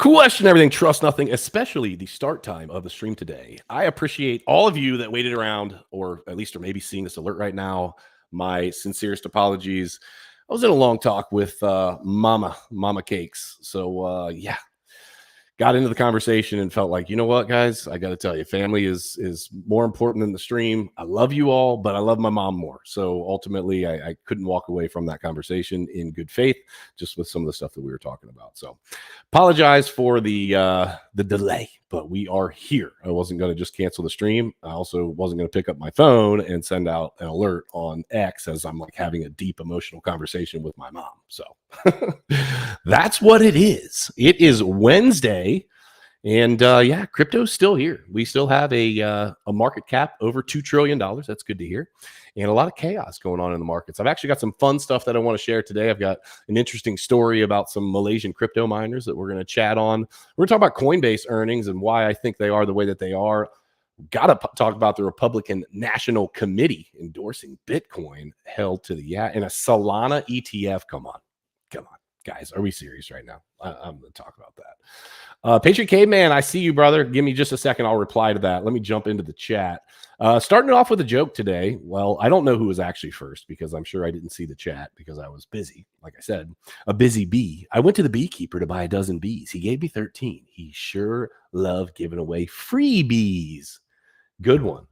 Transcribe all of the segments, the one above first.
Question everything, trust nothing, especially the start time of the stream today. I appreciate all of you that waited around, or at least are maybe seeing this alert right now. My sincerest apologies. I was in a long talk with Mama Cakes. So yeah, got into the conversation and felt like, you know what, guys, I got to tell you, family is more important than the stream. I love you all, but I love my mom more. So ultimately, I couldn't walk away from that conversation in good faith, just with some of the stuff that we were talking about. So apologize for the delay, but we are here. I wasn't going to just cancel the stream. I also wasn't going to pick up my phone and send out an alert on X as I'm like having a deep emotional conversation with my mom. So that's what it is. It is Wednesday, and yeah, crypto's still here. We still have a market cap over $2 trillion. That's good to hear. And a lot of chaos going on in the markets. I've actually got some fun stuff that I want to share today. I've got an interesting story about some Malaysian crypto miners that we're going to chat on. We're going to talk about Coinbase earnings and why I think they are the way that they are. Got to talk about the Republican National Committee endorsing Bitcoin held to the and a Solana ETF. Come on, guys. Are we serious right now? I'm going to talk about that. Patriot Caveman, I see you, brother. Give me just a second. I'll reply to that. Let me jump into the chat. Starting it off with a joke today. Well, I don't know who was actually first because I'm sure I didn't see the chat because I was busy. Like I said, a busy bee. I went to the beekeeper to buy a dozen bees. He gave me 13. He sure loved giving away freebies. Good one.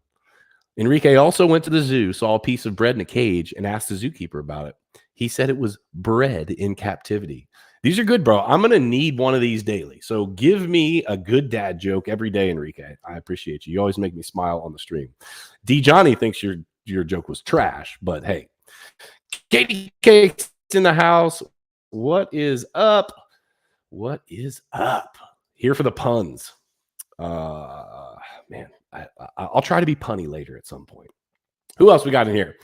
Enrique also went to the zoo, saw a piece of bread in a cage, and asked the zookeeper about it. He said it was bred in captivity. These are good, bro. I'm going to need one of these daily. So give me a good dad joke every day, Enrique. I appreciate you. You always make me smile on the stream. D. Johnny thinks your joke was trash, but hey. Katie Cake's in the house. What is up? What is up? Here for the puns. Man, I'll try to be punny later at some point. Who else we got in here?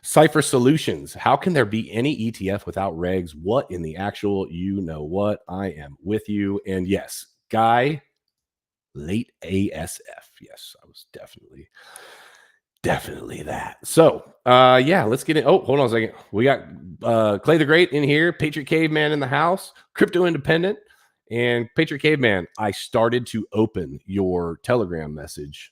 Cypher Solutions. How can there be any ETF without regs? What in the actual, you know what? I am with you. And yes, Guy, late ASF. Yes, I was definitely that. So, yeah, let's get in. Oh, hold on a second. We got Clay the Great in here, Patriot Caveman in the house, Crypto Independent. And Patriot Caveman, I started to open your Telegram message.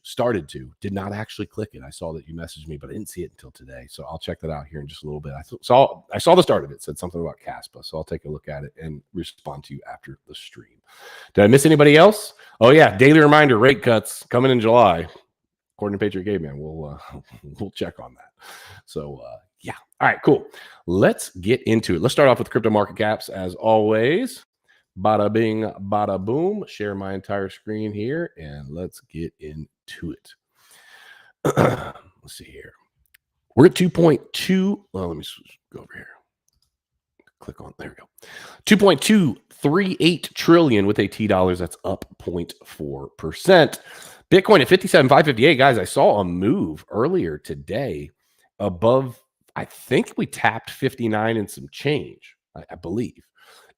Did not actually click it. I saw that you messaged me, but I didn't see it until today. So I'll check that out here in just a little bit. I saw the start of it. It said something about Caspa. So I'll take a look at it and respond to you after the stream. Did I miss anybody else? Oh yeah, daily reminder, rate cuts coming in July. According to Patriot Caveman, we'll check on that. So yeah. All right, cool. Let's get into it. Let's start off with crypto market caps as always. Bada bing, bada boom. Share my entire screen here and let's get into it. Let's see here. We're at 2.2. Well, let me go over here. Click on, there we go. 2.238 trillion with AT dollars. That's up 0.4%. Bitcoin at 57,558. Guys, I saw a move earlier today above, I think we tapped 59 and some change, I believe.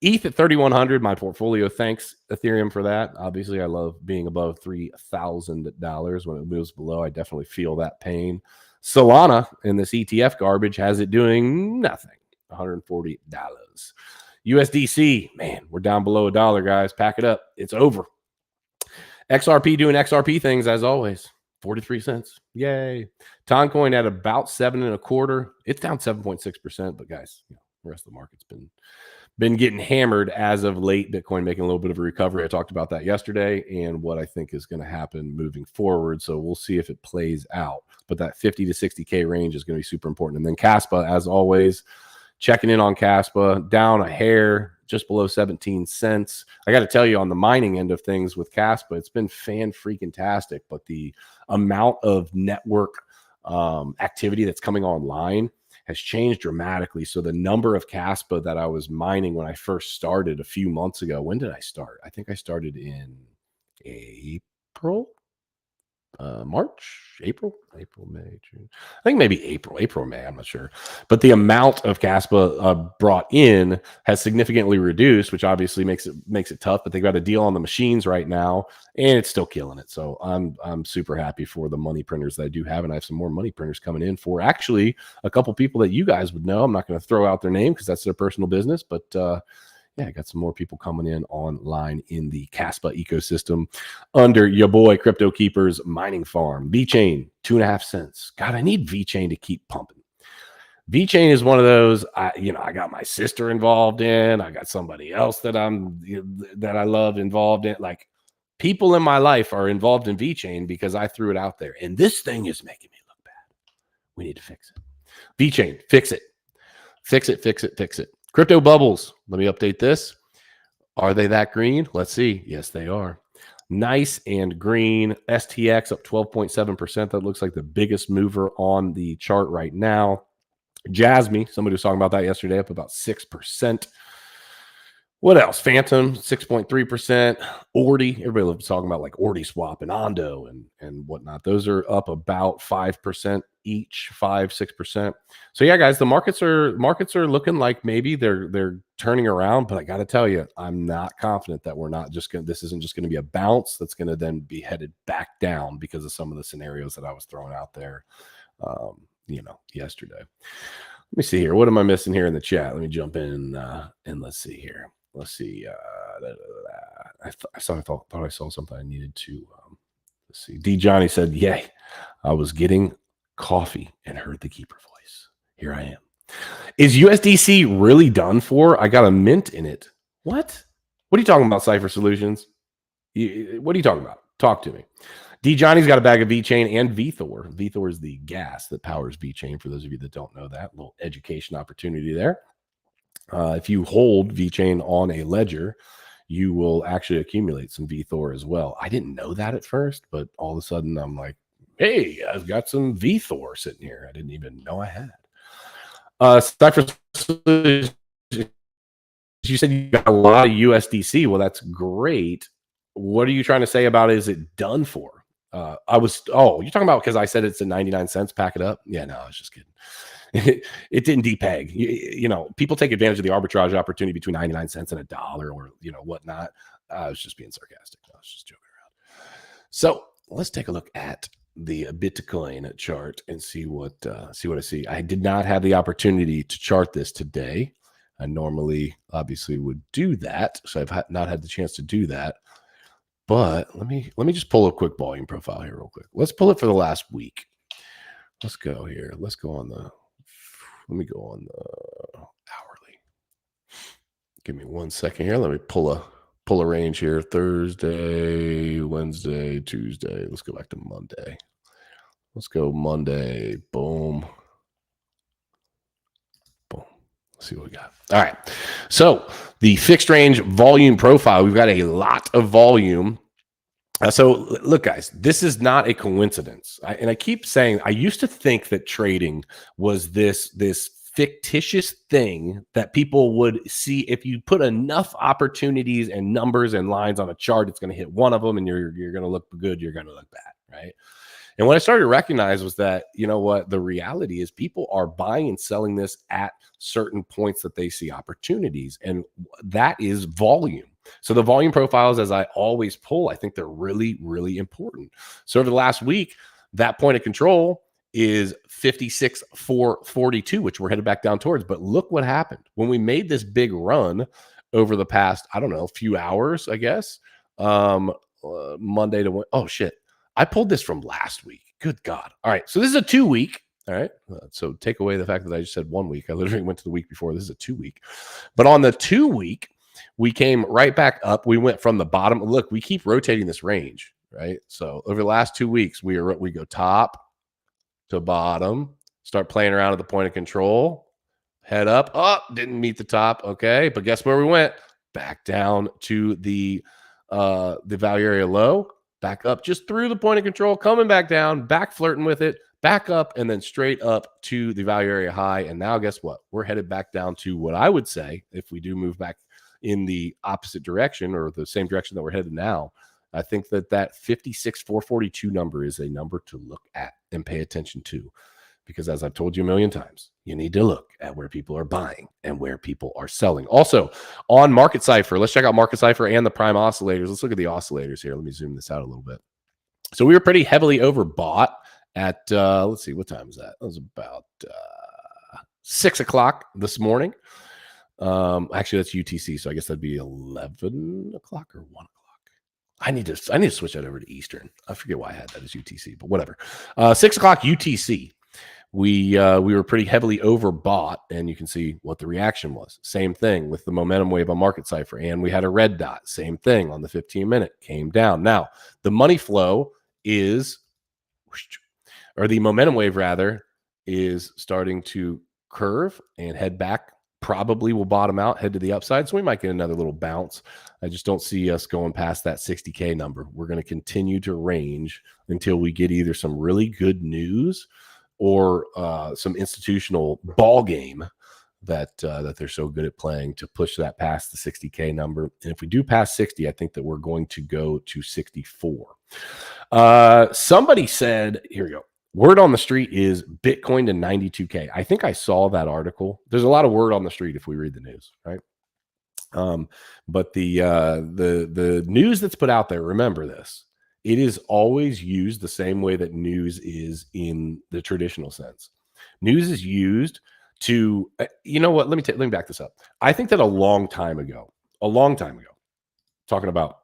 ETH at 3,100. My portfolio thanks Ethereum for that. Obviously, I love being above $3,000. When it moves below, I definitely feel that pain. Solana in this ETF garbage has it doing nothing. $140. USDC, man, we're down below $1, guys. Pack it up. It's over. XRP doing XRP things as always. 43 cents. Yay. Toncoin at about 7.25. It's down 7.6%. But guys, the rest of the market's been getting hammered as of late. Bitcoin making a little bit of a recovery. I talked about that yesterday and what I think is going to happen moving forward. So we'll see if it plays out. But that 50 to 60K range is going to be super important. And then Caspa, as always, checking in on Caspa, down a hair, just below 17 cents. I got to tell you, on the mining end of things with Caspa, it's been fan-freaking-tastic. But the amount of network activity that's coming online has changed dramatically. So the number of Caspa that I was mining when I first started a few months ago, when did I start? I think I started in April, March, April, May, June. I think maybe April, May. I'm not sure. But the amount of Caspa brought in has significantly reduced, which obviously makes it tough. But they got a deal on the machines right now, and it's still killing it. So I'm super happy for the money printers that I do have, and I have some more money printers coming in for actually a couple people that you guys would know. I'm not going to throw out their name because that's their personal business, but yeah, Yeah, I got some more people coming in online in the Caspa ecosystem under your boy CryptoKeeper's mining farm. VeChain, 2.5 cents. God, I need VeChain to keep pumping. VeChain is one of those, I got my sister involved in. I got somebody else that I love involved in. Like, people in my life are involved in VeChain because I threw it out there. And this thing is making me look bad. We need to fix it. VeChain, fix it. Fix it, fix it, fix it. Crypto bubbles. Let me update this. Are they that green? Let's see. Yes, they are. Nice and green. STX up 12.7%. That looks like the biggest mover on the chart right now. Jasmy, somebody was talking about that yesterday, up about 6%. What else? Phantom, 6.3%. Ordi, everybody loves talking about like Ordi Swap and Ondo and whatnot. Those are up about 5% each, 5-6%. So yeah, guys, the markets are looking like maybe they're turning around, but I got to tell you, I'm not confident that we're not just going. This isn't just going to be a bounce that's going to then be headed back down because of some of the scenarios that I was throwing out there, yesterday. Let me see here. What am I missing here in the chat? Let me jump in and let's see here. Let's see. I thought I saw something I needed to. Let's see. D Johnny said, "Yay! I was getting coffee and heard the keeper voice. Here I am." Is USDC really done for? I got a mint in it. What? What are you talking about, Cypher Solutions? What are you talking about? Talk to me. D Johnny's got a bag of VeChain and VThor. VThor is the gas that powers VeChain. For those of you that don't know that, little education opportunity there. If you hold VeChain on a ledger, you will actually accumulate some VThor as well. I didn't know that at first, but all of a sudden I'm like, hey, I've got some VThor sitting here. I didn't even know I had. Cypher, you said you got a lot of USDC. Well, that's great. What are you trying to say about is it done for? You're talking about because I said it's at 99 cents, pack it up? Yeah, no, I was just kidding. It didn't depeg. People take advantage of the arbitrage opportunity between 99 cents and $1 or, whatnot. I was just being sarcastic. I was just joking around. So let's take a look at the Bitcoin chart and see what I see. I did not have the opportunity to chart this today. I normally obviously would do that. So I've not had the chance to do that. But let me just pull a quick volume profile here real quick. Let's pull it for the last week. Let's go here. Let me go on the hourly. Give me 1 second here. Let me pull a range here. Thursday, Wednesday, Tuesday. Let's go back to Monday. Let's go Monday. Boom. Boom. Let's see what we got. All right. So the fixed range volume profile, we've got a lot of volume. So look, guys, this is not a coincidence. I keep saying, I used to think that trading was this fictitious thing that people would see. If you put enough opportunities and numbers and lines on a chart, it's going to hit one of them and you're going to look good, you're going to look bad, right? And what I started to recognize was that, the reality is people are buying and selling this at certain points that they see opportunities, and that is volume. So the volume profiles, as I always pull, I think they're really, really important. So over the last week, that point of control is 56,442, which we're headed back down towards. But look what happened when we made this big run over the past, few hours, I guess. Monday to, oh shit. I pulled this from last week. Good God. All right. So this is a 2 week. All right. So take away the fact that I just said 1 week. I literally went to the week before. This is a 2 week. But on the 2 week, we came right back up. We went from the bottom. Look, we keep rotating this range, right? So over the last 2 weeks, we go top to bottom, start playing around at the point of control, head up. Oh, didn't meet the top. Okay. But guess where we went? Back down to the value area low. Back up just through the point of control, coming back down, back flirting with it, back up, and then straight up to the value area high. And now guess what? We're headed back down to what I would say, if we do move back in the opposite direction or the same direction that we're headed now, I think that 56,442 number is a number to look at and pay attention to. Because as I've told you a million times, you need to look at where people are buying and where people are selling. Also, on Market Cypher, let's check out Market Cypher and the Prime oscillators. Let's look at the oscillators here. Let me zoom this out a little bit. So we were pretty heavily overbought at, let's see, what time is that? It was about 6 o'clock this morning. Actually, that's UTC, so I guess that'd be 11 o'clock or 1 o'clock. I need to switch that over to Eastern. I forget why I had that as UTC, but whatever. 6 o'clock UTC. We were pretty heavily overbought, and you can see what the reaction was. Same thing with the momentum wave on Market Cipher, and we had a red dot. Same thing on the 15-minute, came down. Now, the money flow is, or the momentum wave rather, is starting to curve and head back. Probably will bottom out, head to the upside. So we might get another little bounce. I just don't see us going past that 60K number. We're going to continue to range until we get either some really good news or some institutional ball game that they're so good at playing to push that past the 60K number. And if we do pass 60, I think that we're going to go to 64. Somebody said, here we go. Word on the street is Bitcoin to 92K. I think I saw that article. There's a lot of word on the street if we read the news, right? But the news that's put out there, remember this, it is always used the same way that news is in the traditional sense. News is used to, you know what? Let me back this up. I think that a long time ago, talking about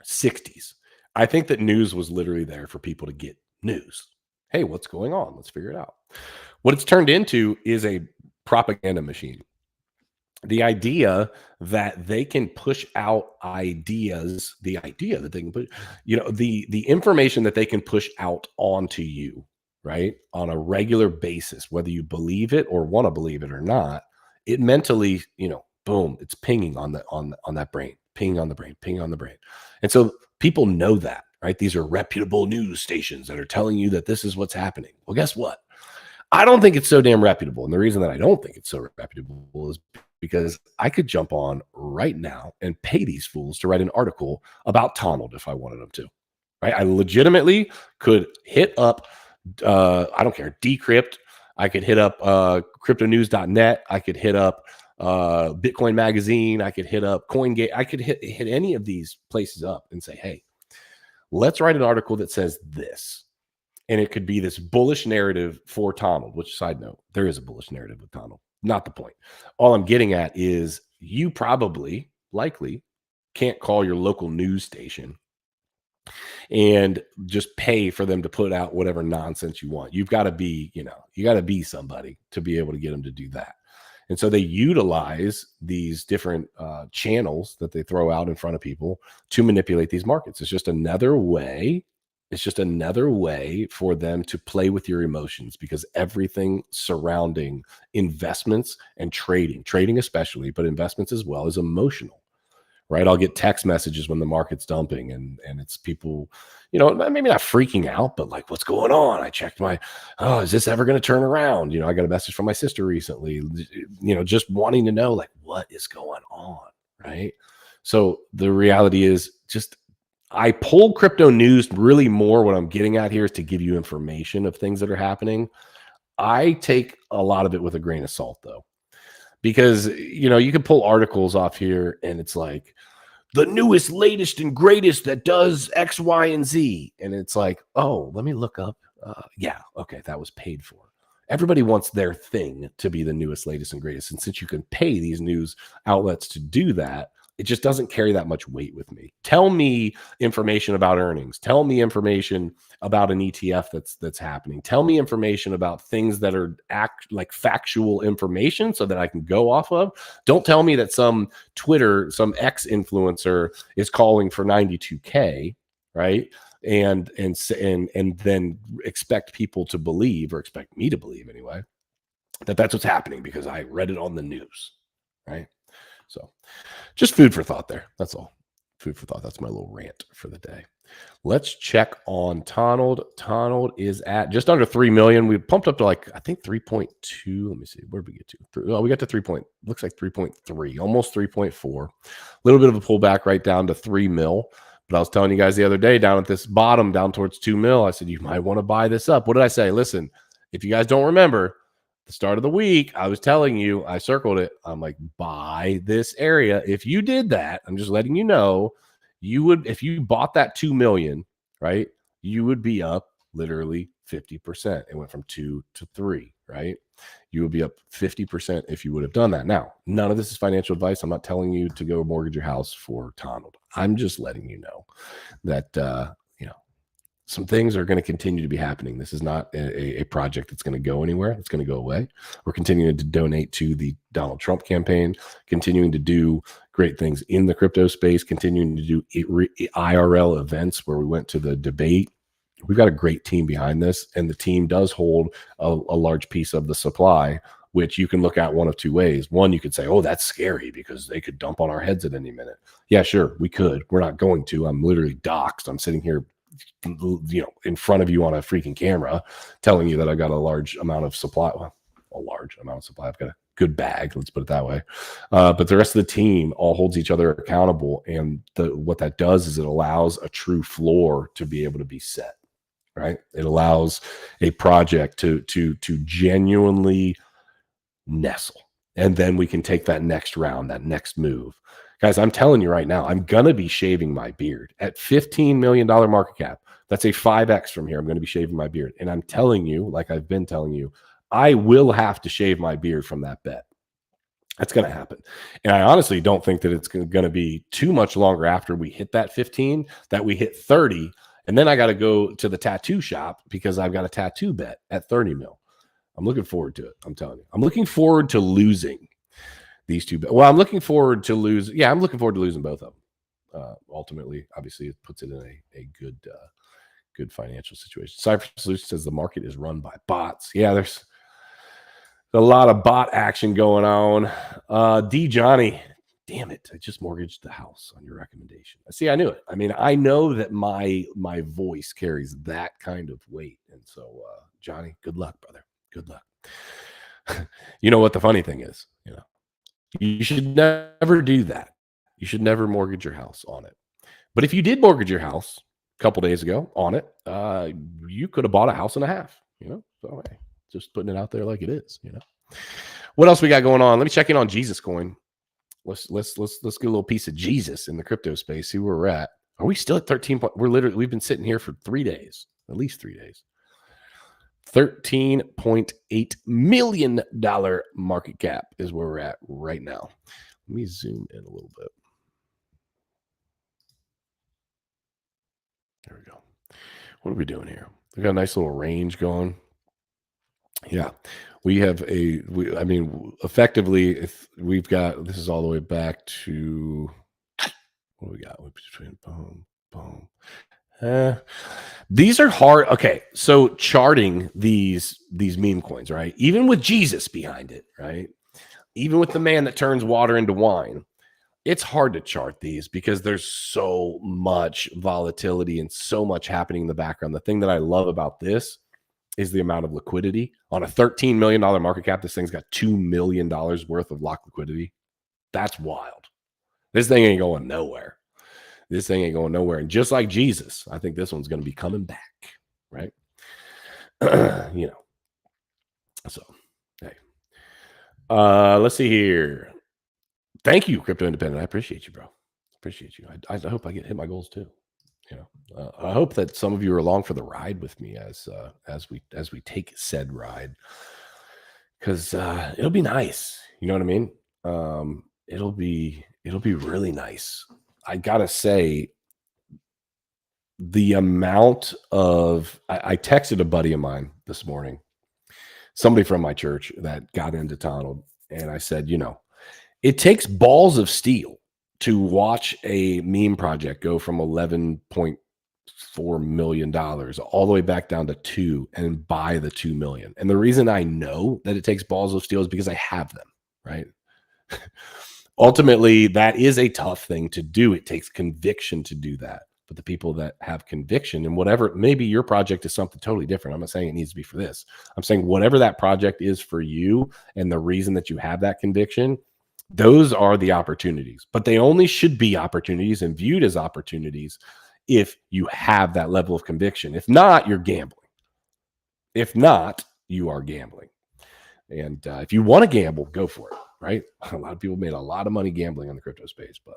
60s, I think that news was literally there for people to get news. Hey, what's going on? Let's figure it out. What it's turned into is a propaganda machine. The idea that they can push out ideas, the idea that they can put, the information that they can push out onto you, right, on a regular basis, whether you believe it or want to believe it or not, it mentally, boom, it's pinging on that brain, pinging on the brain, pinging on the brain. And so people know that, right? These are reputable news stations that are telling you that this is what's happening. Well, guess what? I don't think it's so damn reputable. And the reason that I don't think it's so reputable is because I could jump on right now and pay these fools to write an article about Donald if I wanted them to, right? I legitimately could hit up, I don't care, Decrypt. I could hit up cryptonews.net. I could hit up Bitcoin Magazine. I could hit up CoinGate. I could hit any of these places up and say, hey, let's write an article that says this. And it could be this bullish narrative for Donald, which, side note, there is a bullish narrative with Donald. Not the point. All I'm getting at is you probably, likely, can't call your local news station and just pay for them to put out whatever nonsense you want. You've got to be, you got to be somebody to be able to get them to do that. And so they utilize these different channels that they throw out in front of people to manipulate these markets. It's just another way. It's just another way for them to play with your emotions, because everything surrounding investments and trading especially, but investments as well, is emotional, right? I'll get text messages when the market's dumping and it's people, maybe not freaking out, but like, what's going on? I checked is this ever going to turn around? I got a message from my sister recently, just wanting to know, like, what is going on, right? So the reality is just, I pulled crypto news really more. What I'm getting at here is to give you information of things that are happening. I take a lot of it with a grain of salt, though, because, you can pull articles off here and it's like the newest, latest, and greatest that does X, Y, and Z. And it's like, oh, let me look up. Yeah, okay, that was paid for. Everybody wants their thing to be the newest, latest, and greatest. And since you can pay these news outlets to do that, it just doesn't carry that much weight with me. Tell me information about earnings. Tell me information about an ETF that's happening. Tell me information about things that are like factual information so that I can go off of. Don't tell me that some X influencer is calling for 92K, right? And then expect people to believe, or expect me to believe anyway, that that's what's happening because I read it on the news, right? So just food for thought there. That's all. Food for thought. That's my little rant for the day. Let's check on Donald. Donald is at just under 3 million. We pumped up to I think 3.2. Let me see. Where did we get to? Well, we got to looks like 3.3, almost 3.4. A little bit of a pullback right down to 3 mil. But I was telling you guys the other day, down at this bottom, down towards 2 mil, I said, you might want to buy this up. What did I say? Listen, if you guys don't remember, the start of the week, I was telling you, I circled it. I'm like, buy this area. If you did that, I'm just letting you know, you would, if you bought that 2 million, right, you would be up literally 50%. It went from 2 to 3, right? You would be up 50% if you would have done that. Now, none of this is financial advice. I'm not telling you to go mortgage your house for Donald. I'm just letting you know that, some things are going to continue to be happening. This is not a project that's going to go anywhere. It's going to go away. We're continuing to donate to the Donald Trump campaign, continuing to do great things in the crypto space, continuing to do IRL events where we went to the debate. We've got a great team behind this, and the team does hold a large piece of the supply, which you can look at one of two ways. One, you could say, oh, that's scary because they could dump on our heads at any minute. Yeah, sure, we could. We're not going to. I'm literally doxxed. I'm sitting here, in front of you on a freaking camera telling you that I got a large amount of supply. Well, a large amount of supply. I've got a good bag, let's put it that way. But the rest of the team all holds each other accountable. And what that does is it allows a true floor to be able to be set, right? It allows a project to genuinely nestle. And then we can take that next round, that next move. Guys, I'm telling you right now, I'm going to be shaving my beard at $15 million market cap. That's a 5X from here. I'm going to be shaving my beard. And I'm telling you, like I've been telling you, I will have to shave my beard from that bet. That's going to happen. And I honestly don't think that it's going to be too much longer after we hit that 15, that we hit 30. And then I got to go to the tattoo shop because I've got a tattoo bet at 30 mil. I'm looking forward to it. I'm telling you, I'm looking forward to losing these two. Well, I'm looking forward to lose. Yeah, I'm looking forward to losing both of them. Ultimately, obviously, it puts it in a good financial situation. Cypher Solutions says the market is run by bots. Yeah, there's a lot of bot action going on. D Johnny, damn it, I just mortgaged the house on your recommendation. See, I knew it. I mean, I know that my voice carries that kind of weight, and so Johnny, good luck, brother. Good luck. You know what the funny thing is? You should never do that. You should never mortgage your house on it. But if you did mortgage your house a couple days ago on it, you could have bought a house and a half. So hey, just putting it out there like it is. What else we got going on? Let me check in on Jesus Coin. Let's get a little piece of Jesus in the crypto space. See where we're at. Are we still at 13? We've been sitting here for 3 days, at least 3 days. $13.8 million market cap is where we're at right now. Let me zoom in a little bit. There we go. What are we doing here? We got a nice little range going. Yeah, we have effectively, if we've got, this is all the way back to, what do we got? Between boom, boom. These are hard. Okay, so charting these meme coins, right? Even with Jesus behind it, right? Even with the man that turns water into wine, it's hard to chart these because there's so much volatility and so much happening in the background. The thing that I love about this is the amount of liquidity. On a $13 million market cap, this thing's got $2 million worth of locked liquidity. That's wild. This thing ain't going nowhere. This thing ain't going nowhere. And just like Jesus, I think this one's going to be coming back, right? So, hey. Let's see here. Thank you, Crypto Independent. I appreciate you, bro. Appreciate you. I hope I hit my goals too. I hope that some of you are along for the ride with me as we take said ride, because it'll be nice. You know what I mean? It'll be really nice. I gotta say, the amount of I texted a buddy of mine this morning, somebody from my church that got into Donald, and I said, it takes balls of steel to watch a meme project go from $11.4 million all the way back down to 2 and buy the 2 million. And the reason I know that it takes balls of steel is because I have them, right? Ultimately, that is a tough thing to do. It takes conviction to do that. But the people that have conviction, and whatever, maybe your project is something totally different. I'm not saying it needs to be for this. I'm saying whatever that project is for you and the reason that you have that conviction, those are the opportunities. But they only should be opportunities and viewed as opportunities if you have that level of conviction. If not, you're gambling. If not, you are gambling. And if you want to gamble, go for it, right? A lot of people made a lot of money gambling in the crypto space, but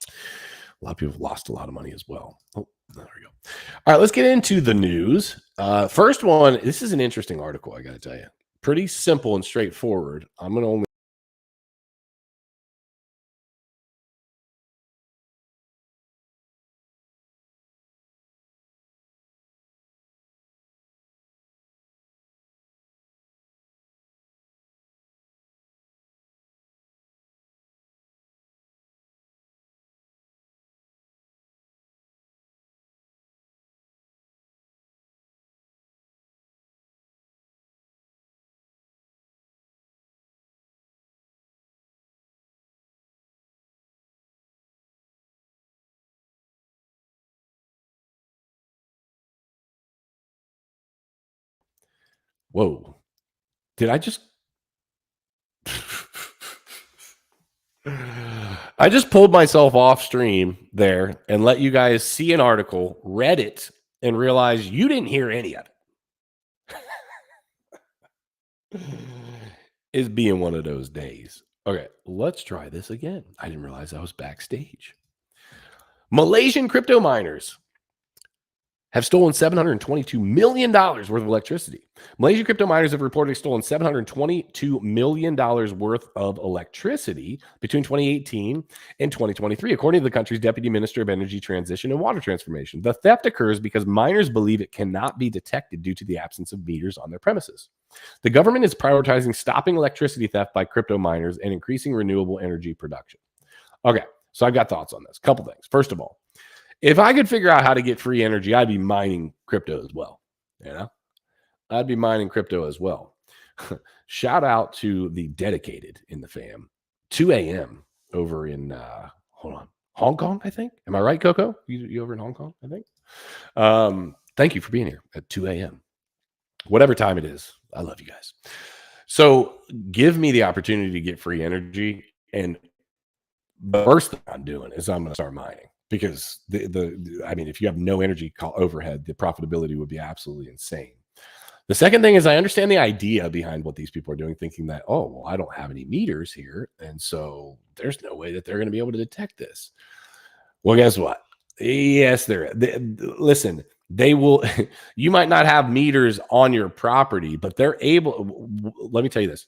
a lot of people have lost a lot of money as well. Oh, there we go. All right, let's get into the news. First one, this is an interesting article, I got to tell you. Pretty simple and straightforward. I'm going to only. Whoa. Did I just. I just pulled myself off stream there and let you guys see an article, read it, and realize you didn't hear any of it. It's being one of those days. Okay, let's try this again. I didn't realize I was backstage. Malaysian crypto miners have stolen $722 million worth of electricity. Malaysian crypto miners have reportedly stolen $722 million worth of electricity between 2018 and 2023, according to the country's Deputy Minister of Energy Transition and Water Transformation. The theft occurs because miners believe it cannot be detected due to the absence of meters on their premises. The government is prioritizing stopping electricity theft by crypto miners and increasing renewable energy production. Okay, so I've got thoughts on this. Couple things. First of all, if I could figure out how to get free energy, I'd be mining crypto as well. You know, I'd be mining crypto as well. Shout out to the dedicated in the fam. 2 a.m. over in Hong Kong, I think. Am I right, Coco? You over in Hong Kong, I think. Thank you for being here at 2 a.m. Whatever time it is, I love you guys. So give me the opportunity to get free energy, and the first thing I'm doing is I'm going to start mining. Because I mean, if you have no energy overhead, the profitability would be absolutely insane. The second thing is I understand the idea behind what these people are doing, thinking that, oh, well, I don't have any meters here, and so there's no way that they're going to be able to detect this. Well, guess what? Yes, listen, they will. You might not have meters on your property, but they're able. Let me tell you this: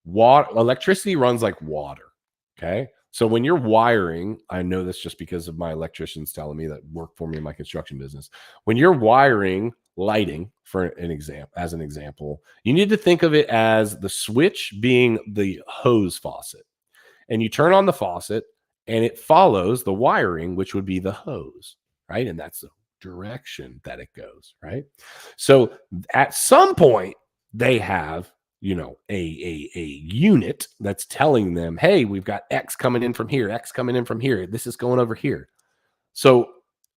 electricity runs like water. Okay. So when you're wiring, I know this just because of my electricians telling me that work for me in my construction business. When you're wiring lighting, for an example, you need to think of it as the switch being the hose faucet. And you turn on the faucet and it follows the wiring, which would be the hose, right? And that's the direction that it goes, right? So at some point, they have a unit that's telling them, hey, we've got X coming in from here, X coming in from here. This is going over here. So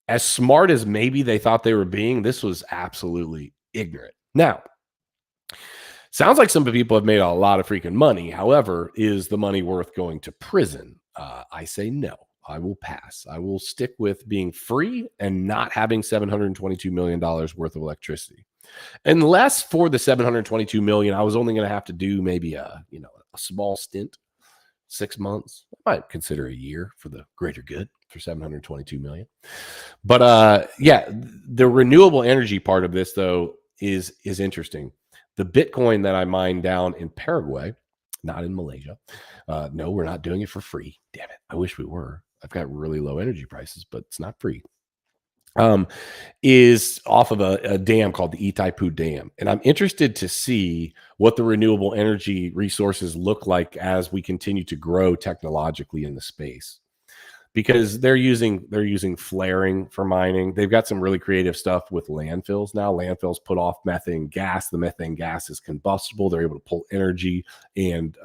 as smart as maybe they thought they were being, this was absolutely ignorant. Now, sounds like some people have made a lot of freaking money. However, is the money worth going to prison? I say no. I will pass. I will stick with being free and not having $722 million worth of electricity. Unless for the 722 million, I was only going to have to do maybe a small stint, 6 months. I might consider a year for the greater good for 722 million. But yeah, the renewable energy part of this though is interesting. The Bitcoin that I mine down in Paraguay, not in Malaysia. No, we're not doing it for free. Damn it. I wish we were. I've got really low energy prices, but it's not free. Is off of a dam called the Itaipu Dam. And I'm interested to see what the renewable energy resources look like as we continue to grow technologically in the space. Because they're using flaring for mining. They've got some really creative stuff with landfills now. Landfills put off methane gas. The methane gas is combustible. They're able to pull energy and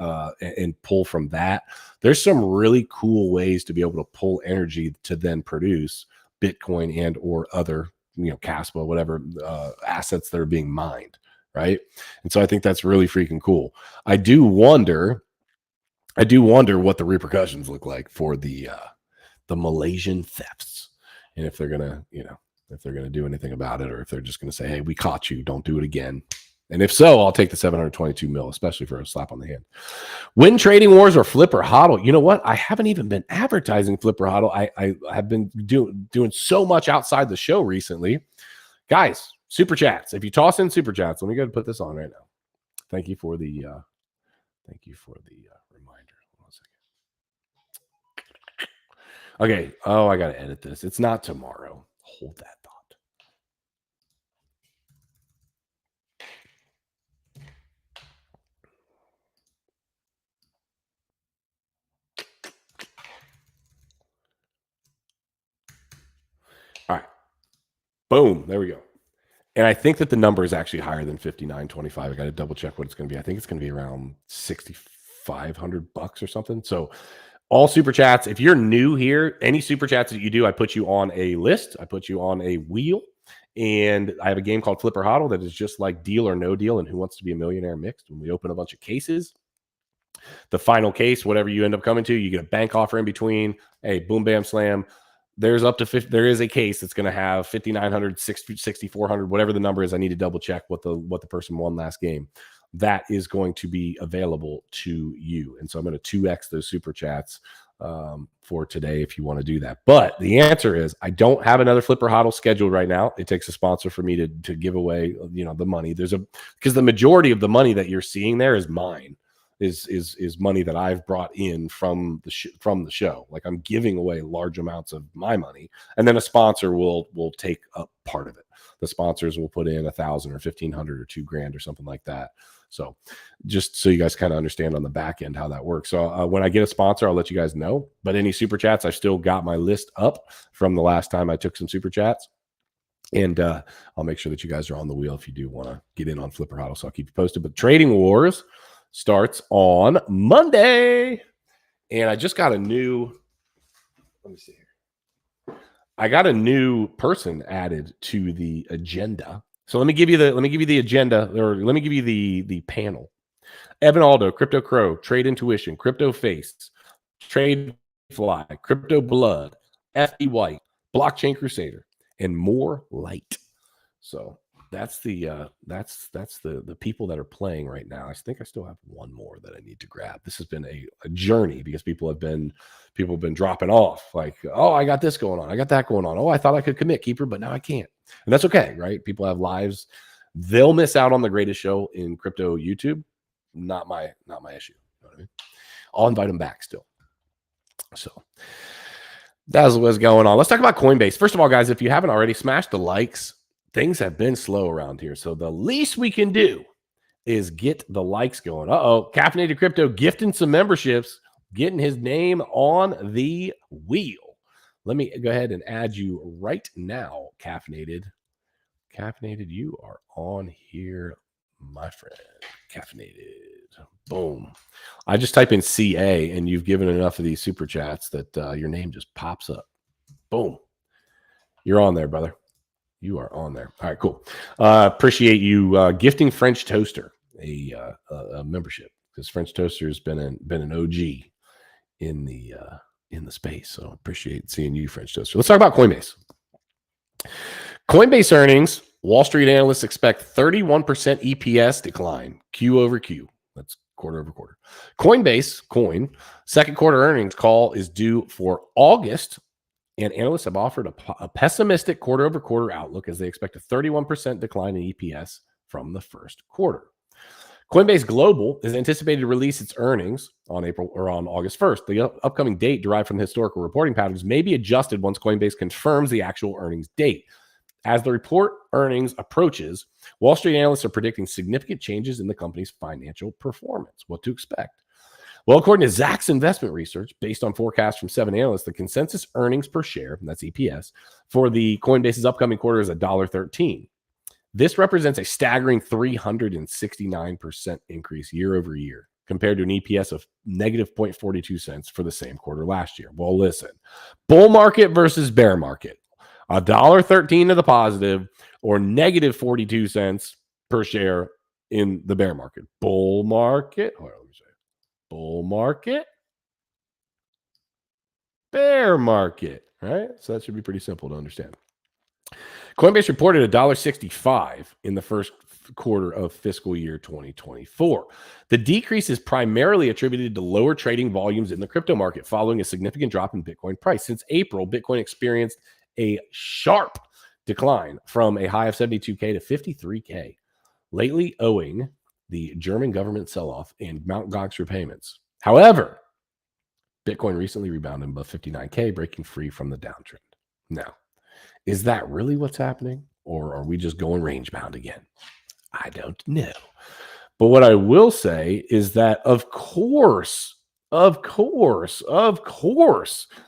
pull from that. There's some really cool ways to be able to pull energy to then produce Bitcoin and or other, Caspa, whatever assets that are being mined, right? And so I think that's really freaking cool. I do wonder what the repercussions look like for the Malaysian thefts, and if they're gonna, do anything about it, or if they're just gonna say, hey, we caught you, don't do it again. And if so, I'll take the 722 mil, especially for a slap on the hand. Win trading wars or flip or hodl. You know what? I haven't even been advertising flip or hodl. I have been doing so much outside the show recently. Guys, super chats. If you toss in super chats, let me go and put this on right now. Thank you for the reminder. Hold on a second. Okay. Oh, I gotta edit this. It's not tomorrow. Hold that thought. All right. Boom. There we go. And I think that the number is actually higher than 59.25. I got to double check what it's going to be. I think it's going to be around $6,500 or something. So all super chats, if you're new here, any super chats that you do, I put you on a list. I put you on a wheel. And I have a game called Flipper Hodl that is just like Deal or No Deal and Who Wants to Be a Millionaire mixed. When we open a bunch of cases, the final case, whatever you end up coming to, you get a bank offer in between. Hey, boom, bam, slam. There's up to 50, there is a case that's going to have 5,900, 6,400, whatever the number is. I need to double check what the person won last game. That is going to be available to you. And so I'm going to 2x those super chats for today if you want to do that. But the answer is I don't have another Flipper Hodl scheduled right now. It takes a sponsor for me to give away, the money. Because the majority of the money that you're seeing there is mine. Is money that I've brought in from the show. Like I'm giving away large amounts of my money, and then a sponsor will take up part of it. The sponsors will put in 1,000 or 1,500 or $2,000 or something like that. So just so you guys kind of understand on the back end how that works. So when I get a sponsor, I'll let you guys know. But any super chats, I've still got my list up from the last time I took some super chats. And I'll make sure that you guys are on the wheel if you do want to get in on Flipper Hodl. So I'll keep you posted. But Trading Wars starts on Monday. And I just got a new, let me see here. I got a new person added to the agenda. So let me give you the agenda, or let me give you the panel. Evan Aldo, Crypto Crow, Trade Intuition, Crypto Face, Trade Fly, Crypto Blood, FE White, Blockchain Crusader, and more light. So that's the people that are playing right now. I think I still have one more that I need to grab. This has been a journey because people have been dropping off. Like, oh, I got this going on, I got that going on. Oh, I thought I could commit Keeper, but now I can't. And that's okay, right? People have lives. They'll miss out on the greatest show in crypto YouTube. Not my issue. You know what I mean? I'll invite them back still. So that's what's going on. Let's talk about Coinbase. First of all, guys, if you haven't already, smash the likes. Things have been slow around here. So the least we can do is get the likes going. Caffeinated Crypto gifting some memberships, getting his name on the wheel. Let me go ahead and add you right now, Caffeinated. Caffeinated, you are on here, my friend. Caffeinated. Boom. I just type in CA and you've given enough of these super chats that your name just pops up. Boom. You're on there, brother. You are on there. All right, cool. Appreciate you gifting French Toaster a membership, because French Toaster has been an OG in the space. So appreciate seeing you, French Toaster. Let's talk about Coinbase. Coinbase earnings. Wall Street analysts expect 31% EPS decline Q over Q. That's quarter over quarter. Coin second quarter earnings call is due for August. And analysts have offered a pessimistic quarter-over-quarter outlook as they expect a 31% decline in EPS from the first quarter. Coinbase Global is anticipated to release its earnings on August 1st. The upcoming date derived from the historical reporting patterns may be adjusted once Coinbase confirms the actual earnings date. As the report earnings approaches, Wall Street analysts are predicting significant changes in the company's financial performance. What to expect? Well, according to Zacks Investment Research, based on forecasts from 7 analysts, the consensus earnings per share, and that's EPS, for the Coinbase's upcoming quarter is $1.13. This represents a staggering 369% increase year over year compared to an EPS of negative 0.42 cents for the same quarter last year. Well, listen, bull market versus bear market, $1.13 to the positive or negative 42 cents per share in the bear market. Bull market, bull market, bear market, right? So that should be pretty simple to understand. Coinbase reported $1.65 in the first quarter of fiscal year 2024. The decrease is primarily attributed to lower trading volumes in the crypto market following a significant drop in Bitcoin price. Since April, Bitcoin experienced a sharp decline from a high of 72K to 53K. Lately, owing the German government sell-off and Mt. Gox repayments. However, Bitcoin recently rebounded above 59K, breaking free from the downtrend. Now, is that really what's happening? Or are we just going range bound again? I don't know. But what I will say is that, of course, the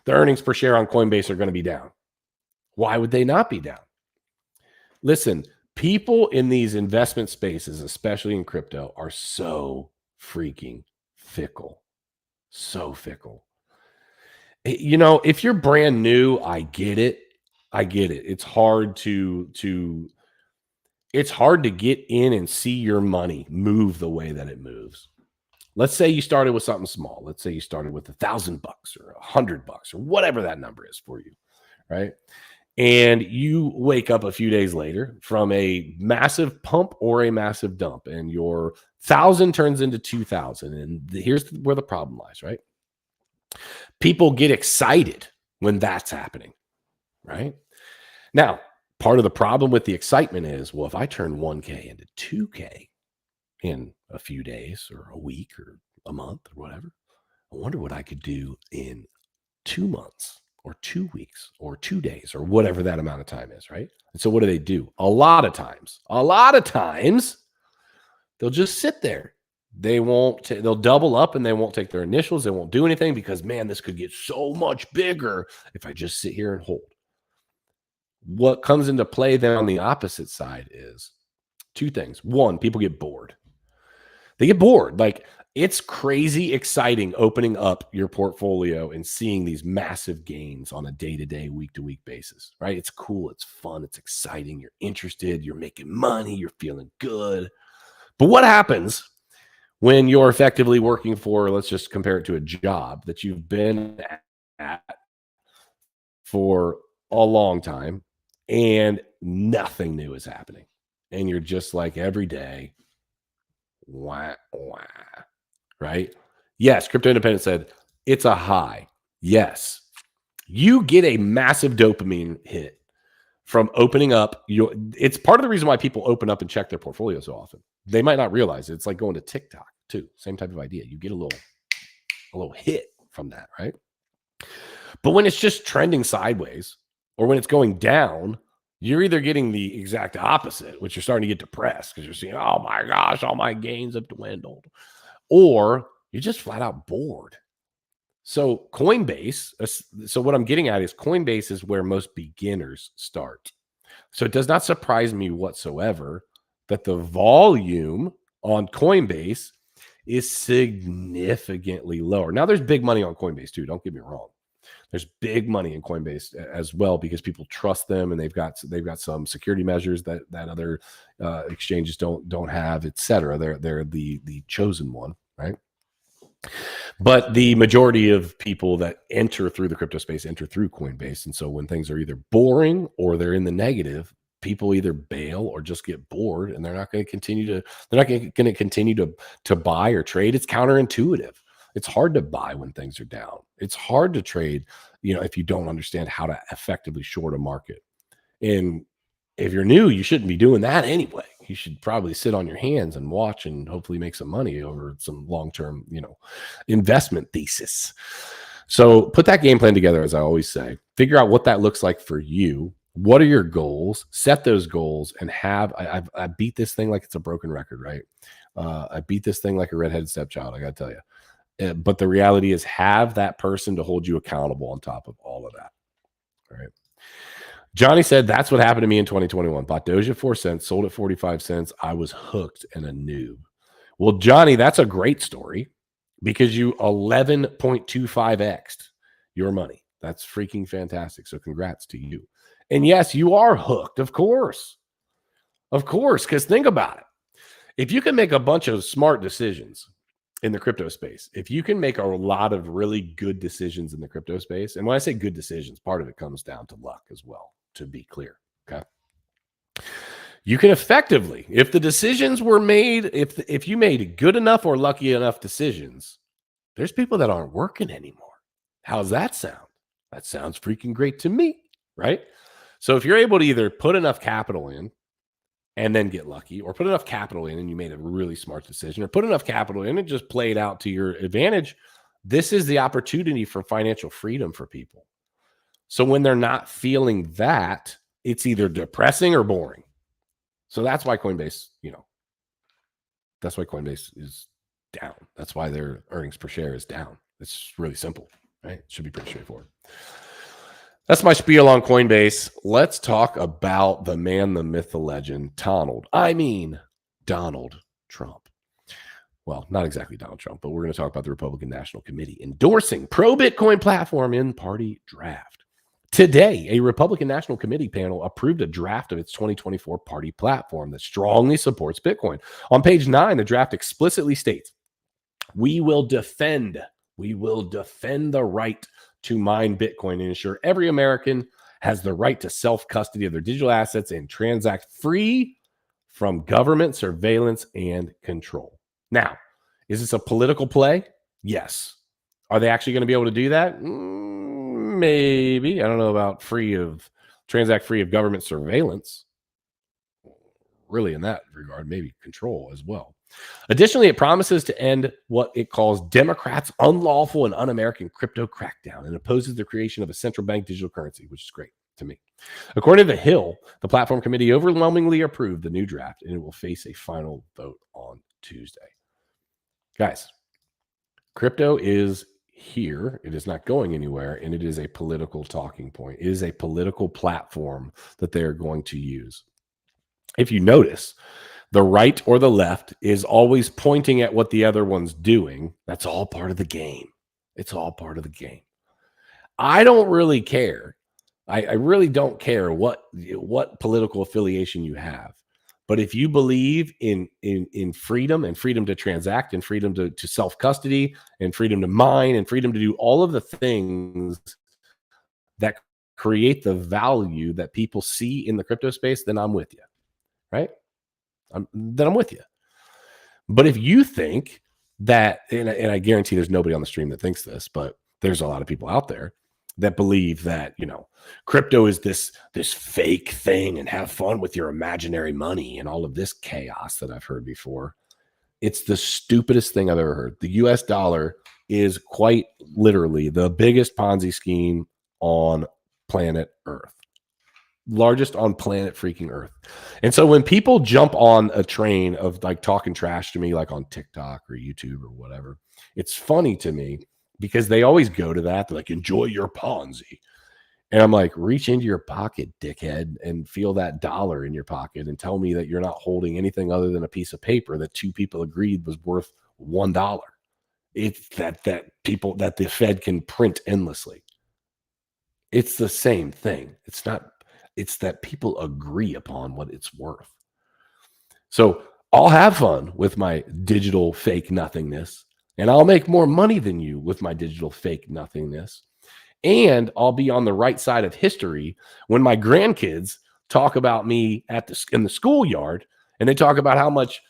earnings per share on Coinbase are going to be down. Why would they not be down? Listen, people in these investment spaces, especially in crypto, are so freaking fickle. So fickle. You know, if you're brand new, I get it. It's hard to get in and see your money move the way that it moves. Let's say you started with something small. Let's say you started with $1,000 or $100 or whatever that number is for you, right? And you wake up a few days later from a massive pump or a massive dump, and your 1,000 turns into 2,000. And here's where the problem lies, right? People get excited when that's happening, right? Now, part of the problem with the excitement is, well, if I turn 1K into 2K in a few days or a week or a month or whatever, I wonder what I could do in 2 months or 2 weeks or 2 days or whatever that amount of time is, right? And so what do? A lot of times, they'll just sit there. They'll double up and they won't take their initials. They won't do anything because, man, this could get so much bigger if I just sit here and hold. What comes into play then on the opposite side is two things. One, people get bored. They get bored. Like, it's crazy exciting opening up your portfolio and seeing these massive gains on a day-to-day, week-to-week basis, right? It's cool. It's fun. It's exciting. You're interested. You're making money. You're feeling good. But what happens when you're effectively working for, let's just compare it to a job that you've been at for a long time and nothing new is happening? And you're just like every day, wah, wah, right? Yes, Crypto Independent said it's a high. Yes, you get a massive dopamine hit from opening up it's part of the reason why people open up and check their portfolio so often. They might not realize it. It's like going to TikTok too. Same type of idea. You get a little hit from that, right? But when it's just trending sideways or when it's going down, you're either getting the exact opposite, which you're starting to get depressed because you're seeing, oh my gosh, all my gains have dwindled, or you're just flat out bored. So Coinbase, so what I'm getting at is Coinbase is where most beginners start. So it does not surprise me whatsoever that the volume on Coinbase is significantly lower. Now, there's big money on Coinbase too. Don't get me wrong. There's big money in Coinbase as well because people trust them and they've got some security measures that other exchanges don't have, et cetera. They're the chosen one, right? But the majority of people that enter through the crypto space enter through Coinbase. And so when things are either boring or they're in the negative, people either bail or just get bored and they're not going to continue to buy or trade. It's counterintuitive. It's hard to buy when things are down. It's hard to trade, if you don't understand how to effectively short a market. And if you're new, you shouldn't be doing that anyway. You should probably sit on your hands and watch and hopefully make some money over some long-term, investment thesis. So put that game plan together, as I always say. Figure out what that looks like for you. What are your goals? Set those goals and I beat this thing like it's a broken record, right? I beat this thing like a redheaded stepchild, I got to tell you. But the reality is have that person to hold you accountable on top of all of that. All right. Johnny said, that's what happened to me in 2021. Bought Doge at 4 cents, sold at 45 cents. I was hooked and a noob. Well, Johnny, that's a great story because you 11.25x'd your money. That's freaking fantastic. So congrats to you. And yes, you are hooked, of course. Of course, because think about it. If you can make a bunch of smart decisions in the crypto space, if you can make a lot of really good decisions in the crypto space, and when I say good decisions, part of it comes down to luck as well, to be clear, okay? You can effectively, if the decisions were made, if you made good enough or lucky enough decisions, there's people that aren't working anymore. How's that sound? That sounds freaking great to me, right? So if you're able to either put enough capital in and then get lucky, or put enough capital in and you made a really smart decision, or put enough capital in and just played out to your advantage. This is the opportunity for financial freedom for people. So when they're not feeling that, it's either depressing or boring. So that's why Coinbase, that's why Coinbase is down. That's why their earnings per share is down. It's really simple, right? It should be pretty straightforward. That's my spiel on Coinbase. Let's talk about the man, the myth, the legend, Donald Trump. Well, not exactly Donald Trump, but we're going to talk about the Republican National Committee endorsing pro-Bitcoin platform in party draft. Today, a Republican National Committee panel approved a draft of its 2024 party platform that strongly supports Bitcoin. On page 9, the draft explicitly states, we will defend the right to mine Bitcoin and ensure every American has the right to self-custody of their digital assets and transact free from government surveillance and control. Now, is this a political play? Yes. Are they actually going to be able to do that? Maybe. I don't know about transact free of government surveillance. Really, in that regard, maybe control as well. Additionally, it promises to end what it calls Democrats' unlawful and un-American crypto crackdown and opposes the creation of a central bank digital currency, which is great to me. According to The Hill, the platform committee overwhelmingly approved the new draft, and it will face a final vote on Tuesday. Guys, crypto is here. It is not going anywhere, and it is a political talking point. It is a political platform that they are going to use. If you notice, the right or the left is always pointing at what the other one's doing. That's all part of the game. It's all part of the game. I don't really care. I really don't care what political affiliation you have. But if you believe in freedom and freedom to transact and freedom to self-custody and freedom to mine and freedom to do all of the things that create the value that people see in the crypto space, then I'm with you, right? Then I'm with you. But if you think that, and I guarantee there's nobody on the stream that thinks this, but there's a lot of people out there that believe that, crypto is this fake thing and have fun with your imaginary money and all of this chaos that I've heard before. It's the stupidest thing I've ever heard. The US dollar is quite literally the biggest Ponzi scheme on planet Earth. Largest on planet freaking Earth. And so when people jump on a train of like talking trash to me, like on TikTok or YouTube or whatever, it's funny to me because they always go to that. They're like, enjoy your Ponzi. And I'm like, reach into your pocket, dickhead, and feel that dollar in your pocket and tell me that you're not holding anything other than a piece of paper that two people agreed was worth $1. It's that the Fed can print endlessly. It's the same thing. It's that people agree upon what it's worth. So I'll have fun with my digital fake nothingness, and I'll make more money than you with my digital fake nothingness. And I'll be on the right side of history when my grandkids talk about me in the schoolyard, and they talk about how much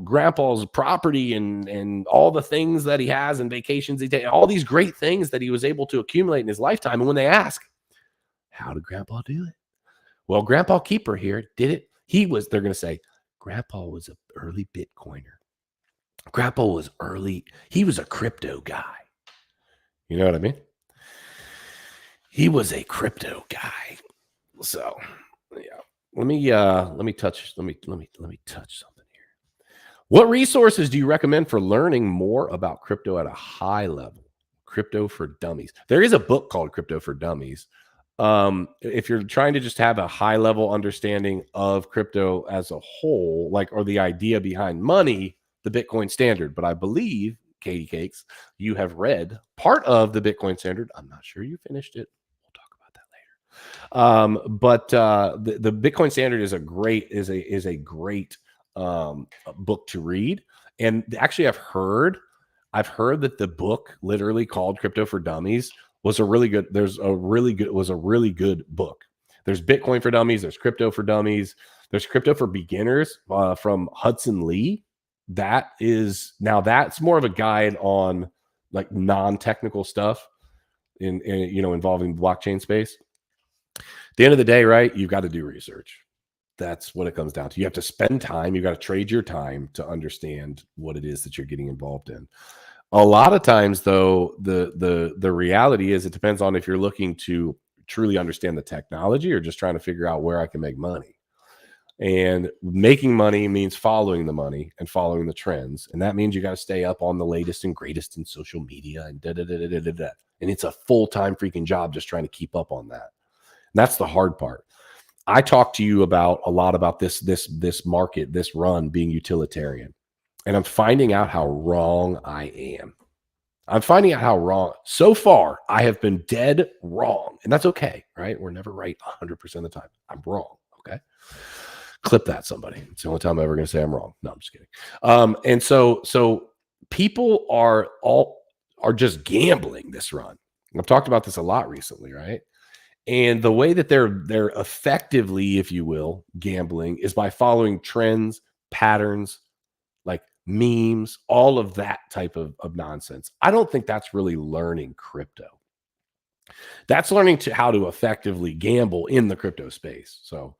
grandpa's property and all the things that he has and vacations he takes, all these great things that he was able to accumulate in his lifetime. And when they ask, how did Grandpa do it? Well, Grandpa Keeper here did it. They're going to say, Grandpa was an early Bitcoiner. Grandpa was early. He was a crypto guy. You know what I mean? He was a crypto guy. So, yeah. Let me touch something here. What resources do you recommend for learning more about crypto at a high level? Crypto for Dummies. There is a book called Crypto for Dummies. If you're trying to just have a high level understanding of crypto as a whole, or the idea behind money, the Bitcoin Standard. But I believe, Katie Cakes, you have read part of the Bitcoin Standard. I'm not sure you finished it. We'll talk about that later. But the Bitcoin Standard is a great book to read. And actually, I've heard that the book, literally called Crypto for Dummies, was a really good book. There's Bitcoin for Dummies. There's Crypto for Dummies. There's Crypto for Beginners from Hudson Lee. That's more of a guide on like non-technical stuff in involving the blockchain space. At the end of the day, right, you've got to do research. That's what it comes down to. You have to spend time. You got to trade your time to understand what it is that you're getting involved in. A lot of times, though, the reality is it depends on if you're looking to truly understand the technology or just trying to figure out where I can make money. And making money means following the money and following the trends. And that means you got to stay up on the latest and greatest in social media and da. And it's a full-time freaking job just trying to keep up on that. And that's the hard part. I talked to you about a lot about this market, this run being utilitarian. And I'm finding out how wrong I am. I'm finding out how wrong. So far, I have been dead wrong. And that's okay, right? We're never right 100% of the time. I'm wrong, okay? Clip that, somebody. It's the only time I'm ever going to say I'm wrong. No, I'm just kidding. And so people are just gambling this run. I've talked about this a lot recently, right? And the way that they're effectively, if you will, gambling is by following trends, patterns, like memes, all of that type of nonsense. I don't think that's really learning crypto. That's learning how to effectively gamble in the crypto space. So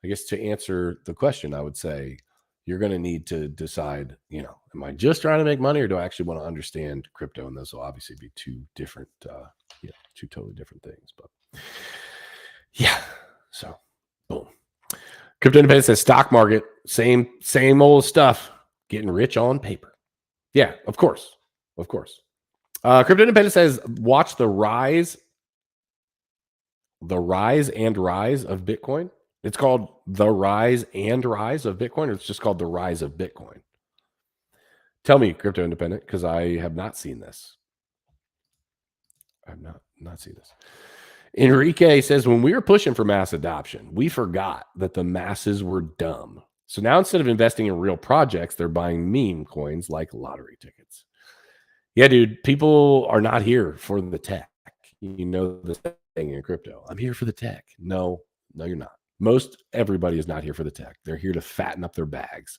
I guess to answer the question, I would say you're going to need to decide, am I just trying to make money or do I actually want to understand crypto? And those will obviously be two different, two totally different things. But yeah, so boom. Crypto Independent says stock market, same old stuff, getting rich on paper. Yeah, of course. Crypto Independent says watch the rise of Bitcoin. It's called the rise of Bitcoin, or it's just called the rise of Bitcoin. Tell me, Crypto Independent, because I have not seen this. I've not seen this. Enrique says, when we were pushing for mass adoption, we forgot that the masses were dumb. So now instead of investing in real projects, they're buying meme coins like lottery tickets. Yeah, dude, people are not here for the tech. You know the thing in crypto. I'm here for the tech. No, you're not. Most everybody is not here for the tech. They're here to fatten up their bags.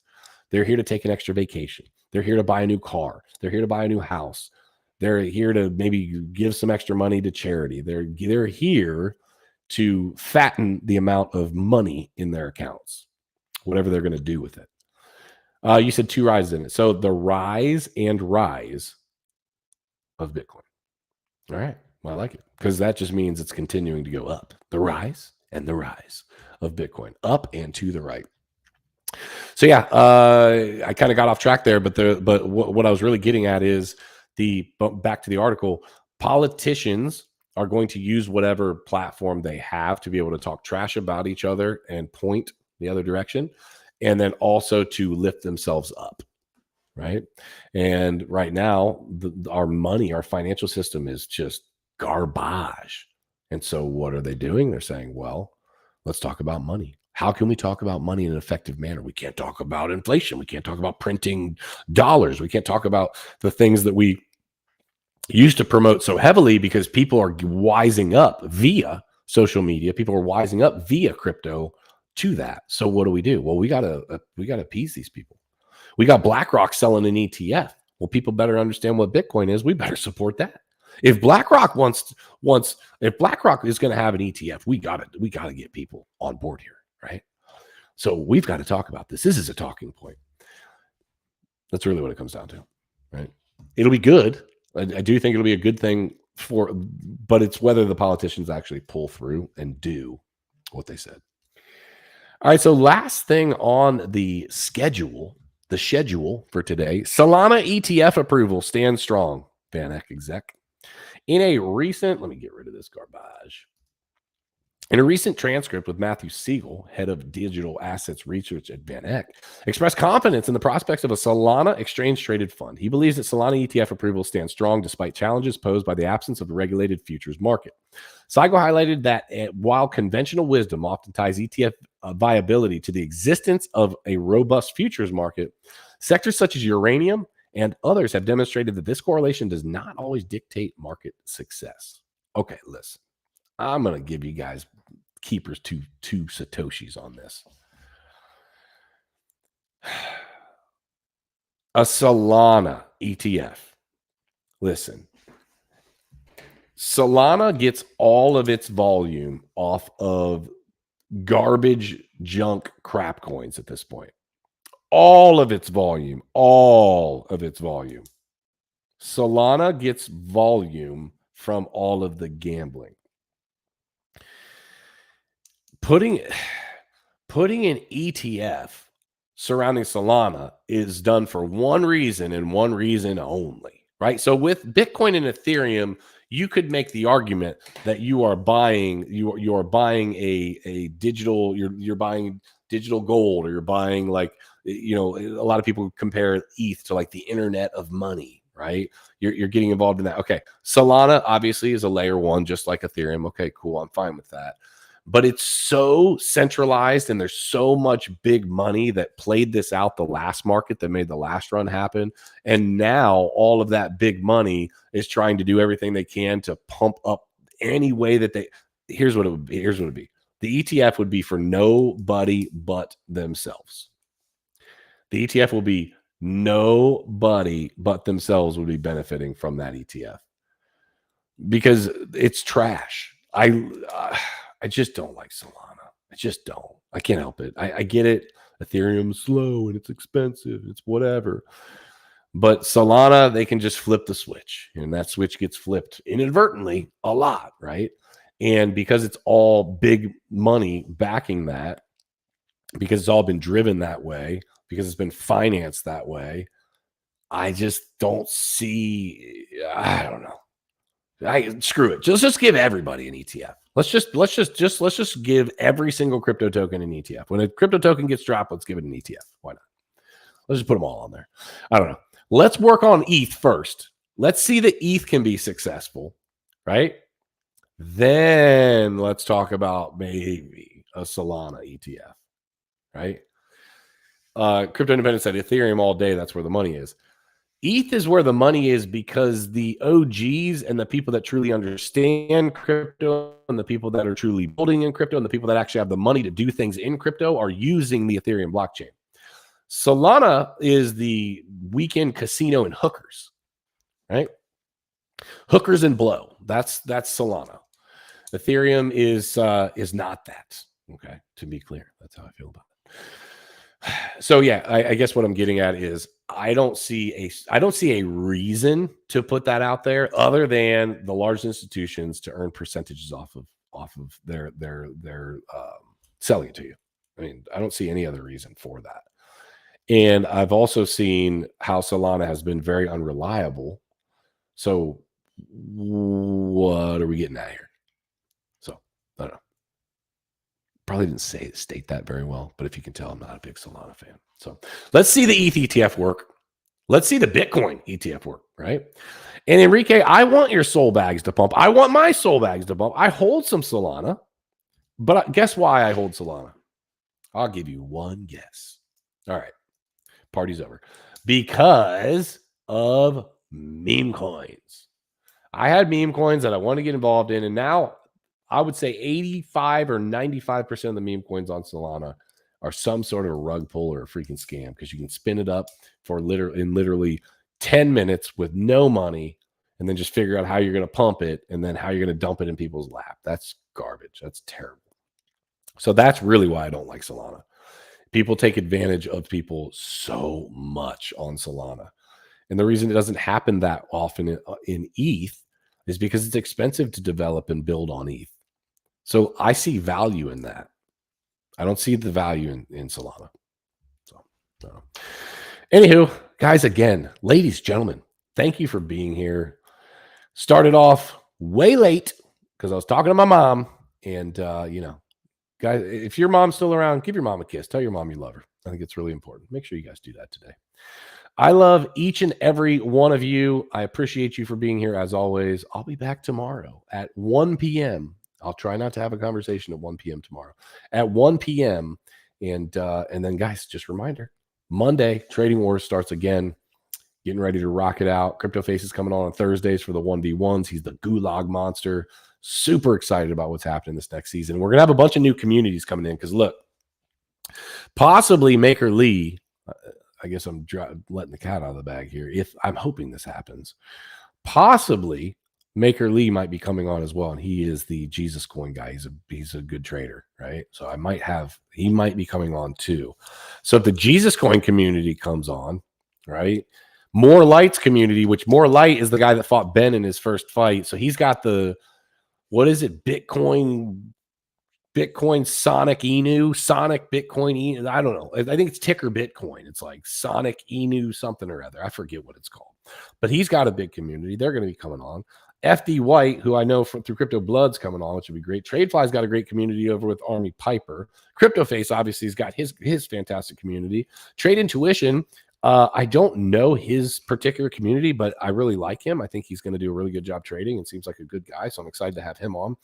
They're here to take an extra vacation. They're here to buy a new car. They're here to buy a new house. They're here to maybe give some extra money to charity. They're here to fatten the amount of money in their accounts, whatever they're going to do with it. You said two rises in it. So the rise of Bitcoin. All right. Well, I like it because that just means it's continuing to go up. The rise of Bitcoin, up and to the right. So yeah, I kind of got off track there, but what I was really getting at is back to the article. Politicians are going to use whatever platform they have to be able to talk trash about each other and point the other direction, and then also to lift themselves up. Right. And right now, our financial system is just garbage. And so what are they doing? They're saying, well, let's talk about money. How can we talk about money in an effective manner? We can't talk about inflation. We can't talk about printing dollars. We can't talk about the things that we used to promote so heavily because people are wising up via social media. People are wising up via crypto to that. So what do? Well, we gotta appease these people. We got BlackRock selling an ETF. Well, people better understand what Bitcoin is. We better support that. If BlackRock if BlackRock is going to have an ETF, we got to get people on board here, right? So we've got to talk about this. This is a talking point. That's really what it comes down to, right? It'll be good. I do think it'll be a good thing but it's whether the politicians actually pull through and do what they said. All right. So last thing on the schedule for today, Solana ETF approval stands strong. Van Eck exec. In a recent, let me get rid of this garbage. In a recent transcript with Matthew Siegel, head of digital assets research at Van Eck, expressed confidence in the prospects of a Solana exchange-traded fund. He believes that Solana ETF approval stands strong despite challenges posed by the absence of the regulated futures market. Siegel highlighted that while conventional wisdom often ties ETF viability to the existence of a robust futures market, sectors such as uranium and others have demonstrated that this correlation does not always dictate market success. Okay, listen. I'm going to give you guys keepers two Satoshis on this. A Solana ETF. Listen, Solana gets all of its volume off of garbage junk crap coins at this point. All of its volume. Solana gets volume from all of the gambling. Putting an ETF surrounding Solana is done for one reason and one reason only, right? So with Bitcoin and Ethereum, you could make the argument that you are buying a digital, you're buying digital gold, or you're buying, like, a lot of people compare ETH to like the internet of money, right? You're getting involved in that. Okay. Solana obviously is a layer one, just like Ethereum. Okay, cool. I'm fine with that. But it's so centralized, and there's so much big money that played this out the last market that made the last run happen. And now all of that big money is trying to do everything they can to pump up any way that they. Here's what it would be. The ETF would be for nobody but themselves. The ETF will be nobody but themselves would be benefiting from that ETF, because it's trash. I just don't like Solana. I just don't. I can't help it. I get it. Ethereum's slow and it's expensive. It's whatever. But Solana, they can just flip the switch, and that switch gets flipped inadvertently a lot, right? And because it's all big money backing that, because it's all been driven that way, because it's been financed that way, I just don't see. I don't know. Screw it. Let's just give everybody an ETF. Let's just give every single crypto token an ETF. When a crypto token gets dropped, let's give it an ETF. Why not? Let's just put them all on there. I don't know. Let's work on ETH first. Let's see that ETH can be successful, right? Then let's talk about maybe a Solana ETF, right? Crypto Independent said Ethereum all day. That's where the money is. ETH is where the money is because the OGs and the people that truly understand crypto, and the people that are truly building in crypto, and the people that actually have the money to do things in crypto are using the Ethereum blockchain. Solana is the weekend casino and hookers, right? Hookers and blow. That's Solana. Ethereum is not that. Okay, to be clear, that's how I feel about it. So yeah, I guess what I'm getting at is I don't see a reason to put that out there other than the large institutions to earn percentages off of their selling it to you. I mean, I don't see any other reason for that. And I've also seen how Solana has been very unreliable. So what are we getting at here? So I don't know. Probably didn't state that very well, but if you can tell, I'm not a big Solana fan. So let's see the ETH ETF work. Let's see the Bitcoin ETF work, right? And Enrique, I want your soul bags to pump. I want my soul bags to pump. I hold some Solana, but guess why I hold Solana? I'll give you one guess. All right, party's over. Because of meme coins. I had meme coins that I want to get involved in, and now I would say 85 or 95% of the meme coins on Solana are some sort of a rug pull or a freaking scam, because you can spin it up for literally 10 minutes with no money, and then just figure out how you're going to pump it and then how you're going to dump it in people's lap. That's garbage. That's terrible. So that's really why I don't like Solana. People take advantage of people so much on Solana. And the reason it doesn't happen that often in ETH is because it's expensive to develop and build on ETH. So I see value in that. I don't see the value in Solana. So, anywho, guys, again, ladies, gentlemen, thank you for being here. Started off way late because I was talking to my mom, and guys, if your mom's still around, give your mom a kiss. Tell your mom you love her. I think it's really important. Make sure you guys do that today. I love each and every one of you. I appreciate you for being here as always. I'll be back tomorrow at 1 p.m. I'll try not to have a conversation at 1 p.m. tomorrow. At 1 p.m. And then, guys, just a reminder, Monday, Trading Wars starts again. Getting ready to rock it out. Crypto Face is coming on Thursdays for the 1v1s. He's the gulag monster. Super excited about what's happening this next season. We're going to have a bunch of new communities coming in because, look, possibly Maker Lee, I guess I'm letting the cat out of the bag here. If I'm hoping this happens, possibly Maker Lee might be coming on as well, and he is the Jesus Coin guy. He's a good trader, right? So he might be coming on too. So if the Jesus Coin community comes on, right? More Light's community, which More Light is the guy that fought Ben in his first fight. So he's got what is it? Bitcoin Sonic Bitcoin Inu. I don't know. I think it's ticker Bitcoin. It's like Sonic Inu something or other. I forget what it's called. But he's got a big community. They're going to be coming on. FD White, who I know through Crypto Blood's coming on, which would be great. TradeFly's got a great community over with Army Piper. CryptoFace obviously has got his fantastic community. Trade Intuition, I don't know his particular community, but I really like him. I think he's going to do a really good job trading and seems like a good guy. So I'm excited to have him on.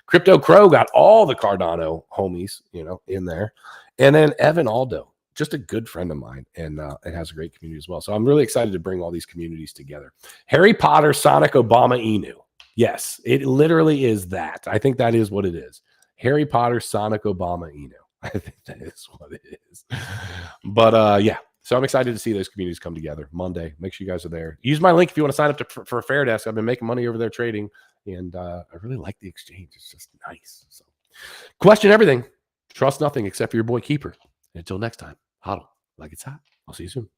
Crypto Crow got all the Cardano homies, in there. And then Evan Aldo, just a good friend of mine, and it has a great community as well. So I'm really excited to bring all these communities together. Harry Potter, Sonic, Obama, Inu. Yes, it literally is that. I think that is what it is. Harry Potter, Sonic, Obama, Inu. I think that is what it is. But yeah. So I'm excited to see those communities come together Monday. Make sure you guys are there. Use my link if you want to sign up for Fairdesk. I've been making money over there trading, and I really like the exchange. It's just nice. So question everything. Trust nothing except for your boy Keeper. Until next time, hodl like it's hot. I'll see you soon.